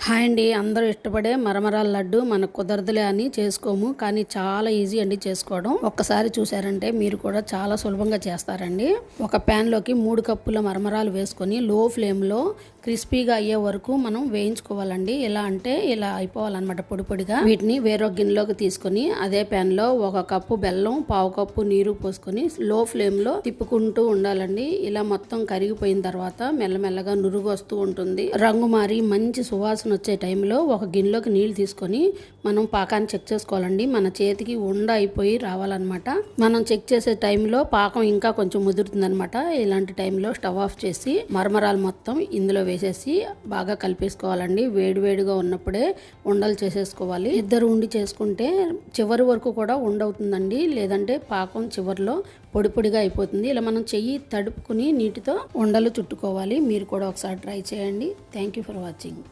Hi అండి, అందరూ ఇష్టపడే మరమరాల లడ్డు మనకు కుదరదులే అని చేసుకోము, కానీ చాలా ఈజీ అండి చేసుకోవడం. ఒక్కసారి చూసారంటే మీరు కూడా చాలా సులభంగా చేస్తారండి. ఒక ప్యాన్లోకి 3 కప్పుల మరమరాలు వేసుకొని లో ఫ్లేమ్లో క్రిస్పీగా అయ్యే వరకు మనం వేయించుకోవాలండి. ఎలా అంటే ఇలా అయిపోవాలన్నమాట, పొడి పొడిగా. వీటిని వేరొక గిన్నెలోకి తీసుకొని అదే ప్యాన్లో 1 కప్పు బెల్లం, 1/2 కప్పు నీరు పోసుకొని లో ఫ్లేమ్లో తిప్పుకుంటూ ఉండాలండి. ఇలా మొత్తం కరిగిపోయిన తర్వాత మెల్లమెల్లగా నురుగు వస్తూ ఉంటుంది. రంగు మారి మంచి సువాసన వచ్చే టైంలో ఒక గిన్నెలోకి నీళ్ళు తీసుకొని మనం పాకాన్ని చెక్ చేసుకోవాలండి. మన చేతికి ఉండ అయిపోయి రావాలన్నమాట. మనం చెక్ చేసే టైంలో పాకం ఇంకా కొంచెం ముదురుతుందనమాట. ఇలాంటి టైంలో స్టవ్ ఆఫ్ చేసి మరమరాలు మొత్తం ఇందులో వేసేసి బాగా కలిపేసుకోవాలండి. వేడివేడిగా ఉన్నప్పుడే ఉండలు చేసేసుకోవాలి. ఇద్దరు ఉండి చేసుకుంటే చివరి వరకు కూడా ఉండవుతుందండి, లేదంటే పాకం చివరిలో పొడి పొడిగా అయిపోతుంది. ఇలా మనం చెయ్యి తడుపుకుని నీటితో ఉండలు చుట్టుకోవాలి. మీరు కూడా ఒకసారి ట్రై చేయండి. Thank you for watching.